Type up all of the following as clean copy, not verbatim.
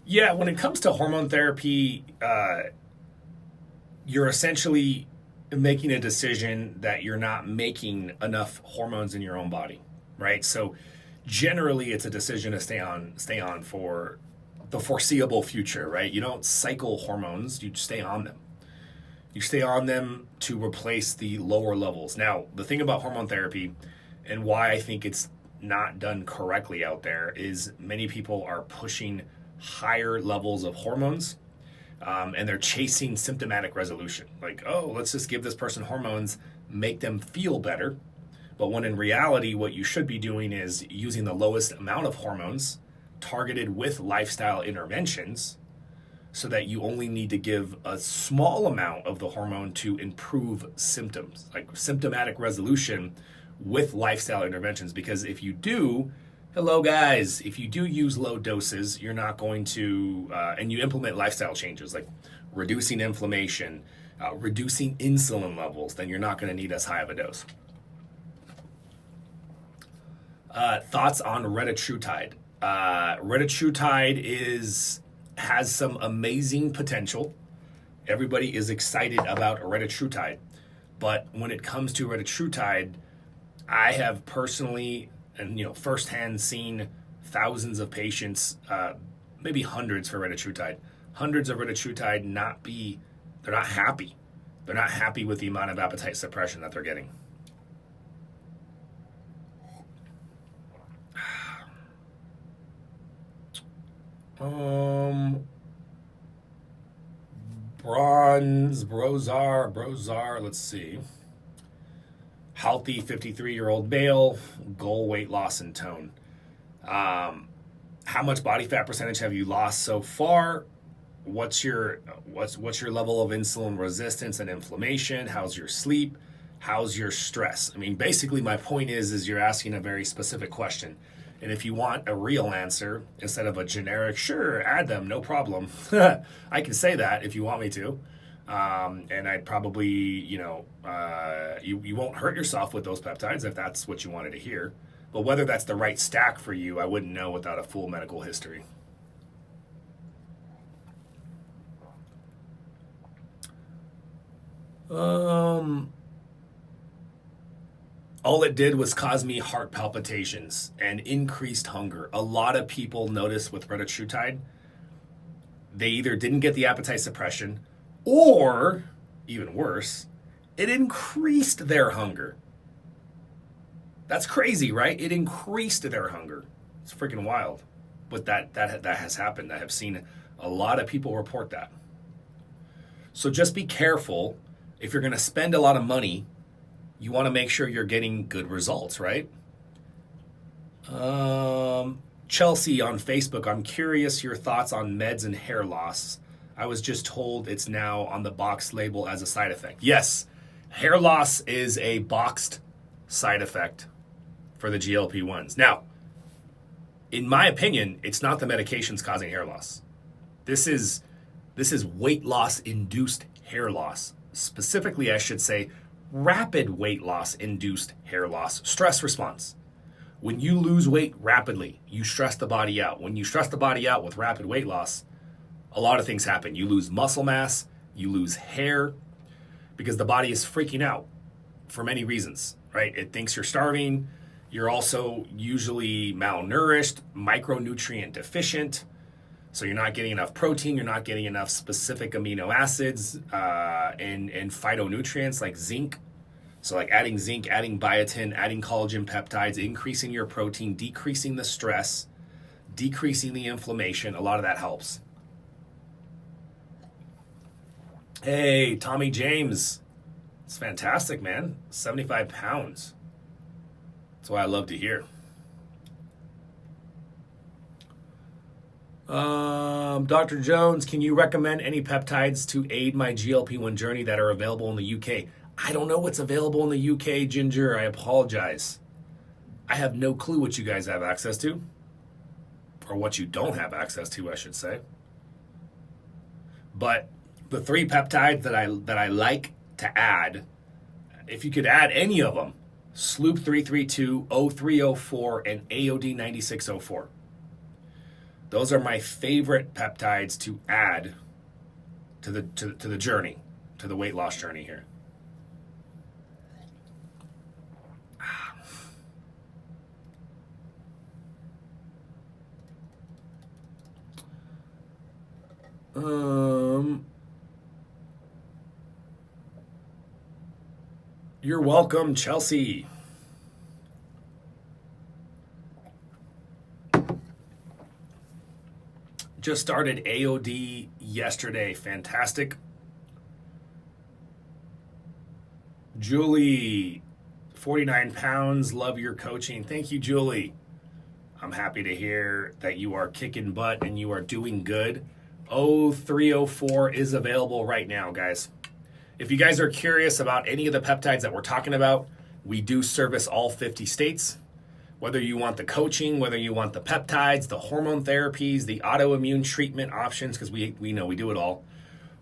Yeah, when it comes to hormone therapy, you're essentially making a decision that you're not making enough hormones in your own body, right? So generally it's a decision to stay on for the foreseeable future, right? You don't cycle hormones, you stay on them. You stay on them to replace the lower levels. Now, the thing about hormone therapy and why I think it's not done correctly out there is many people are pushing higher levels of hormones, and they're chasing symptomatic resolution. Like, oh, let's just give this person hormones, make them feel better. But when in reality, what you should be doing is using the lowest amount of hormones targeted with lifestyle interventions so that you only need to give a small amount of the hormone to improve symptoms, like symptomatic resolution with lifestyle interventions. Because if you do, hello guys, if you do use low doses, you're not going to, and you implement lifestyle changes like reducing inflammation, reducing insulin levels, then you're not going to need as high of a dose. Thoughts on retatrutide? Retatrutide has some amazing potential. Everybody is excited about retatrutide, but when it comes to retatrutide, I have personally and firsthand seen thousands of patients, maybe hundreds for retatrutide, hundreds of retatrutide they're not happy. They're not happy with the amount of appetite suppression that they're getting. Brozar, let's see. Healthy 53-year-old male, goal weight loss and tone. How much body fat percentage have you lost so far? What's your level of insulin resistance and inflammation? How's your sleep? How's your stress? I mean, basically my point is you're asking a very specific question. And if you want a real answer instead of a generic, sure, add them, no problem. I can say that if you want me to. And I'd probably, you won't hurt yourself with those peptides if that's what you wanted to hear. But whether that's the right stack for you, I wouldn't know without a full medical history. All it did was cause me heart palpitations and increased hunger. A lot of people notice with retatrutide, they either didn't get the appetite suppression or, even worse, it increased their hunger. That's crazy, right? It increased their hunger. It's freaking wild. But that has happened. I have seen a lot of people report that. So just be careful. If you're going to spend a lot of money, you want to make sure you're getting good results, right? Chelsea on Facebook, I'm curious your thoughts on meds and hair loss. I was just told it's now on the box label as a side effect. Yes, hair loss is a boxed side effect for the GLP-1s. Now, in my opinion, it's not the medications causing hair loss. This is weight loss induced hair loss. Specifically, I should say, rapid weight loss induced hair loss stress response. When you lose weight rapidly, you stress the body out. When you stress the body out with rapid weight loss, a lot of things happen. You lose muscle mass, you lose hair, because the body is freaking out for many reasons, right? It thinks you're starving. You're also usually malnourished, micronutrient deficient. So you're not getting enough protein, you're not getting enough specific amino acids and phytonutrients like zinc. So like adding zinc, adding biotin, adding collagen peptides, increasing your protein, decreasing the stress, decreasing the inflammation, a lot of that helps. Hey, Tommy James. It's fantastic, man. 75 pounds. That's what I love to hear. Dr. Jones, can you recommend any peptides to aid my GLP-1 journey that are available in the UK? I don't know what's available in the UK, Ginger. I apologize. I have no clue what you guys have access to. Or what you don't have access to, I should say. But the 3 peptides that I like to add, if you could add any of them, Sloop 332, O304, and AOD 9604. Those are my favorite peptides to add to the journey, to the weight loss journey here. You're welcome, Chelsea. Just started AOD yesterday. Fantastic. Julie, 49 pounds. Love your coaching. Thank you, Julie. I'm happy to hear that you are kicking butt and you are doing good. 0304 is available right now, guys. If you guys are curious about any of the peptides that we're talking about, we do service all 50 states. Whether you want the coaching, whether you want the peptides, the hormone therapies, the autoimmune treatment options, because we know we do it all.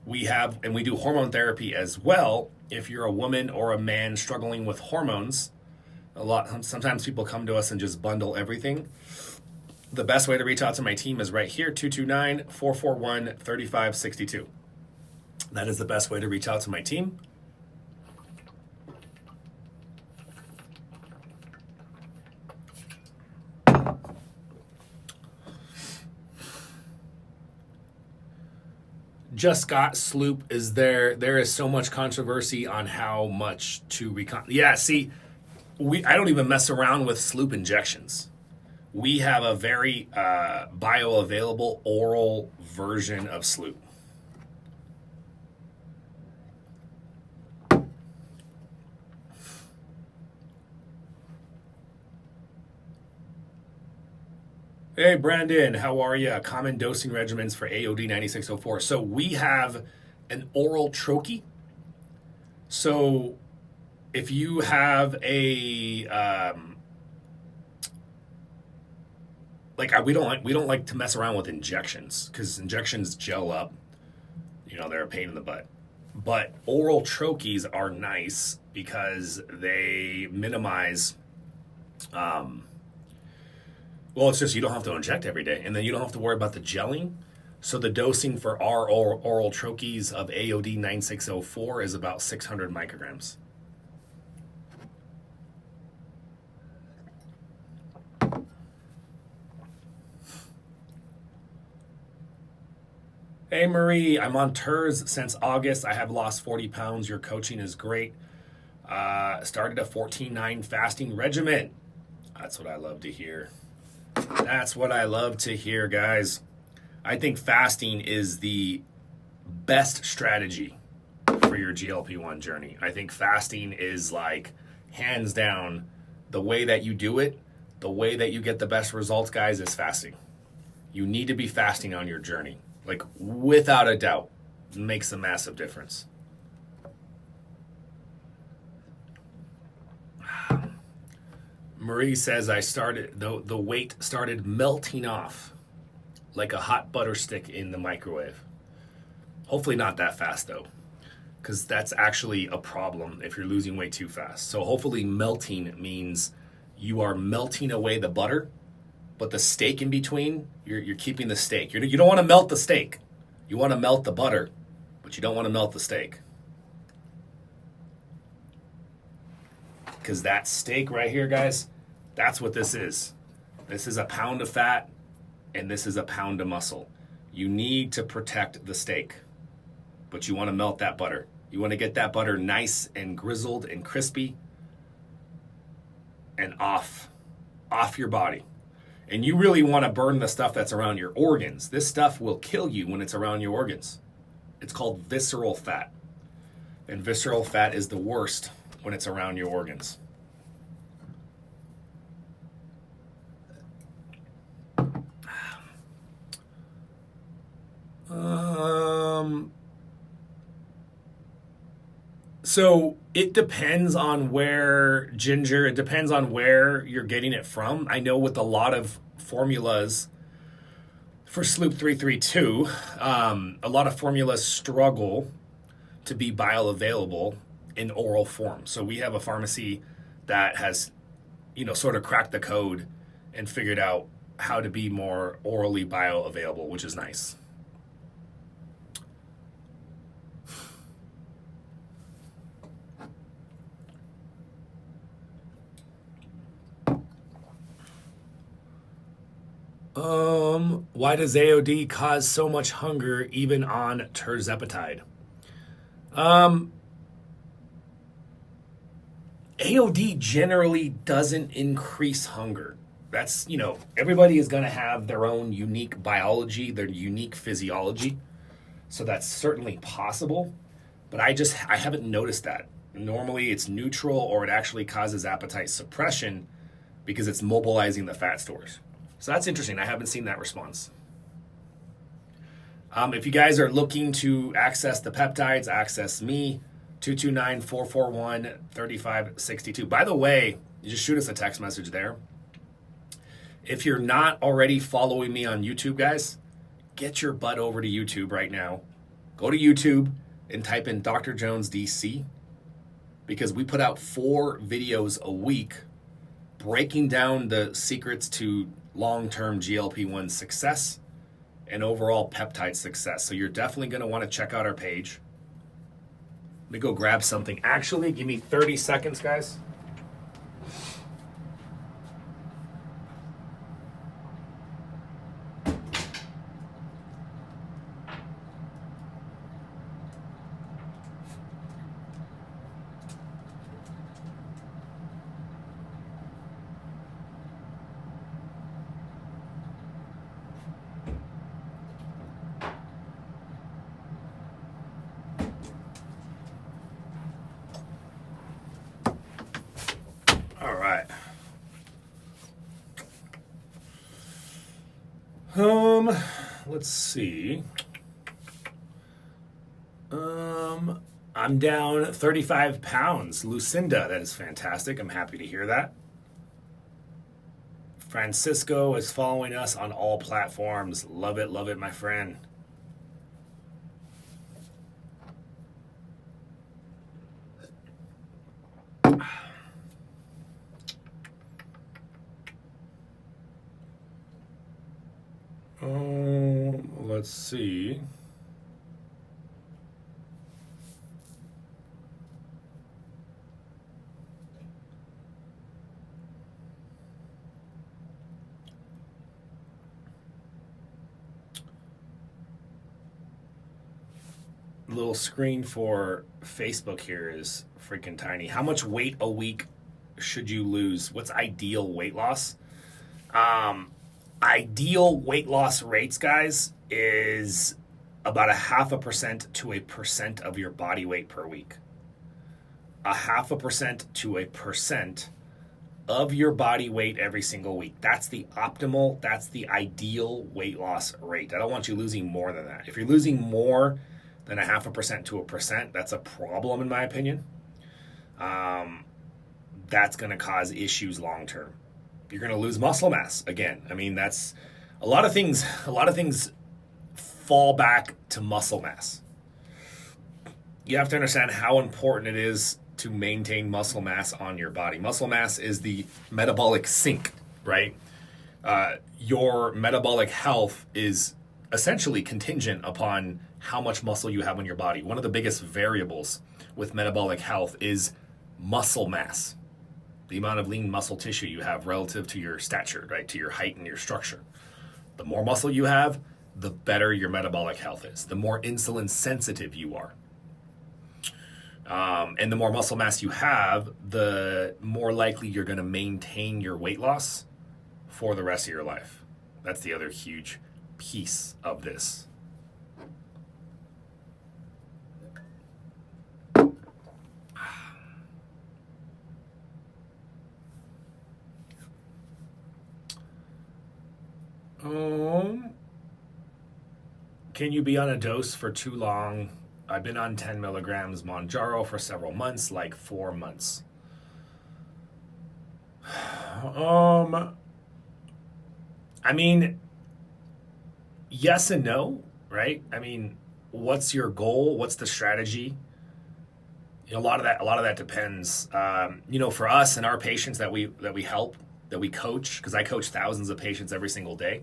We do hormone therapy as well. If you're a woman or a man struggling with hormones, sometimes people come to us and just bundle everything. The best way to reach out to my team is right here, 229-441-3562. That is the best way to reach out to my team. Just got Sloop is there. There is so much controversy on how much to Yeah, see, I don't even mess around with Sloop injections. We have a very bioavailable oral version of Sloop. Hey, Brandon, how are you? Common dosing regimens for AOD 9604. So we have an oral troche. So if you have we don't like to mess around with injections because injections gel up. They're a pain in the butt. But oral troches are nice because they minimize. Well, it's just you don't have to inject every day, and then you don't have to worry about the gelling. So the dosing for our oral troches of AOD 9604 is about 600 micrograms. Hey, Marie, I'm on TERS since August. I have lost 40 pounds. Your coaching is great. Started a 14-9 fasting regimen. That's what I love to hear. That's what I love to hear, guys. I think fasting is the best strategy for your GLP-1 journey. I think fasting is hands down, the way that you do it, the way that you get the best results, guys, is fasting. You need to be fasting on your journey. Without a doubt, it makes a massive difference. Marie says the weight started melting off like a hot butter stick in the microwave. Hopefully not that fast though, because that's actually a problem if you're losing weight too fast. So hopefully melting means you are melting away the butter, but the steak in between, you're keeping the steak. You don't want to melt the steak. You want to melt the butter, but you don't want to melt the steak. Because that steak right here, guys, that's what this is. This is a pound of fat, and this is a pound of muscle. You need to protect the steak, but you want to melt that butter. You want to get that butter nice and grizzled and crispy and off your body. And you really want to burn the stuff that's around your organs. This stuff will kill you when it's around your organs. It's called visceral fat. And visceral fat is the worst when it's around your organs. So it depends on where, Ginger, it depends on where you're getting it from. I know with a lot of formulas for Sloop 332, a lot of formulas struggle to be bioavailable in oral form. So we have a pharmacy that has, sort of cracked the code and figured out how to be more orally bioavailable, which is nice. Why does AOD cause so much hunger even on tirzepatide? AOD generally doesn't increase hunger. That's, everybody is going to have their own unique biology, their unique physiology. So that's certainly possible. But I haven't noticed that. Normally it's neutral, or it actually causes appetite suppression because it's mobilizing the fat stores. So that's interesting. I haven't seen that response. If you guys are looking to access the peptides, access me, 229-441-3562. By the way, you just shoot us a text message there. If you're not already following me on YouTube, guys, get your butt over to YouTube right now. Go to YouTube and type in Dr. Jones DC, because we put out 4 videos a week breaking down the secrets to long-term GLP-1 success and overall peptide success. So you're definitely going to want to check out our page. Let me go grab something. Actually, give me 30 seconds, guys. All right. Let's see. I'm down 35 pounds. Lucinda, that is fantastic. I'm happy to hear that. Francisco is following us on all platforms. Love it, my friend. Let's see. Little screen for Facebook here is freaking tiny. How much weight a week should you lose? What's ideal weight loss? Ideal weight loss rates, guys, is about 0.5% to 1% of your body weight per week. 0.5% to 1% of your body weight every single week. That's the optimal, that's the ideal weight loss rate. I don't want you losing more than that. If you're losing more than 0.5% to 1%, that's a problem in my opinion. That's going to cause issues long term. You're going to lose muscle mass again. I mean, that's a lot of things fall back to muscle mass. You have to understand how important it is to maintain muscle mass on your body. Muscle mass is the metabolic sink, right? Your metabolic health is essentially contingent upon how much muscle you have on your body. One of the biggest variables with metabolic health is muscle mass. The amount of lean muscle tissue you have relative to your stature, right? To your height and your structure. The more muscle you have, the better your metabolic health is. The more insulin sensitive you are. And the more muscle mass you have, the more likely you're going to maintain your weight loss for the rest of your life. That's the other huge piece of this. Can you be on a dose for too long? I've been on 10 milligrams Mounjaro for several months, like 4 months. I mean, yes and no, right? I mean, what's your goal? What's the strategy? A lot of that depends. For us and our patients that we help, that we coach, because I coach thousands of patients every single day,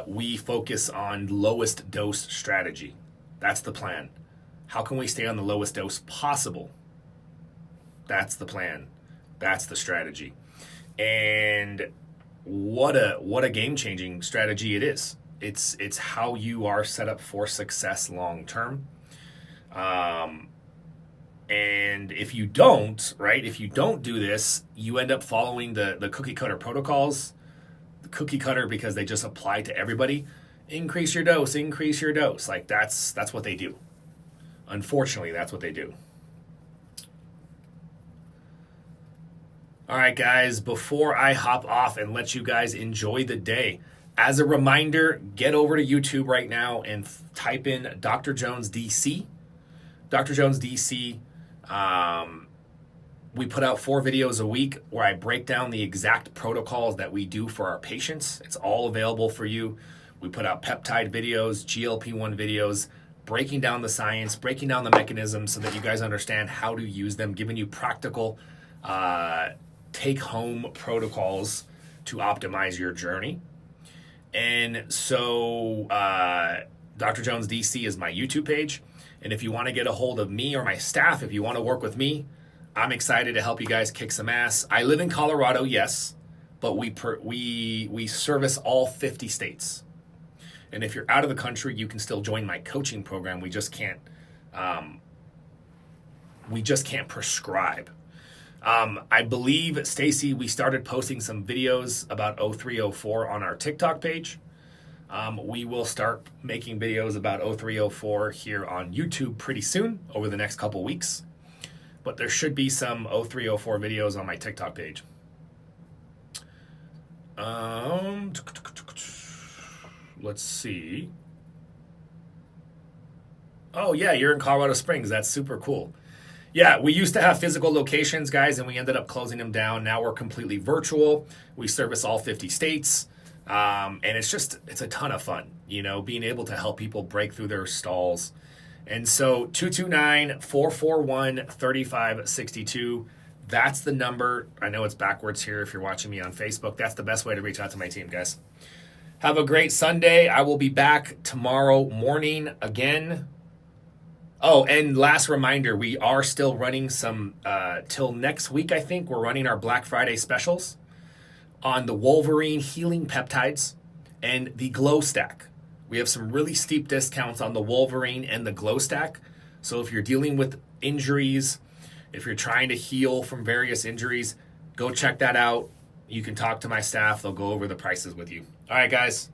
we focus on lowest dose strategy. That's the plan. How can we stay on the lowest dose possible? That's the plan. That's the strategy. And what a game-changing strategy it is. It's how you are set up for success long term. And if you don't, right, if you don't do this, you end up following the cookie cutter protocols. The cookie cutter, because they just apply to everybody. Increase your dose, increase your dose. Like that's what they do. Unfortunately, that's what they do. All right, guys, before I hop off and let you guys enjoy the day, as a reminder, get over to YouTube right now and type in Dr. Jones DC. Dr. Jones DC. We put out 4 videos a week where I break down the exact protocols that we do for our patients. It's all available for you. We put out peptide videos, GLP-1 videos, breaking down the science, breaking down the mechanisms so that you guys understand how to use them, giving you practical take-home protocols to optimize your journey. And so Dr. Jones DC is my YouTube page. And if you want to get a hold of me or my staff, if you want to work with me, I'm excited to help you guys kick some ass. I live in Colorado, yes, but we service all 50 states. And if you're out of the country, you can still join my coaching program. We just can't prescribe. I believe, Stacy, we started posting some videos about 0304 on our TikTok page. We will start making videos about 0304 here on YouTube pretty soon, over the next couple weeks. But there should be some 0304 videos on my TikTok page. Let's see. Oh, yeah, you're in Colorado Springs. That's super cool. Yeah, we used to have physical locations, guys, and we ended up closing them down. Now we're completely virtual. We service all 50 states. And it's a ton of fun, being able to help people break through their stalls. And so 229-441-3562, that's the number. I know it's backwards here if you're watching me on Facebook. That's the best way to reach out to my team, guys. Have a great Sunday. I will be back tomorrow morning again. Oh, and last reminder, we are still running some, till next week, I think, we're running our Black Friday specials on the Wolverine Healing Peptides and the Glow Stack. We have some really steep discounts on the Wolverine and the Glow Stack. So if you're dealing with injuries, if you're trying to heal from various injuries, go check that out. You can talk to my staff. They'll go over the prices with you. All right, guys.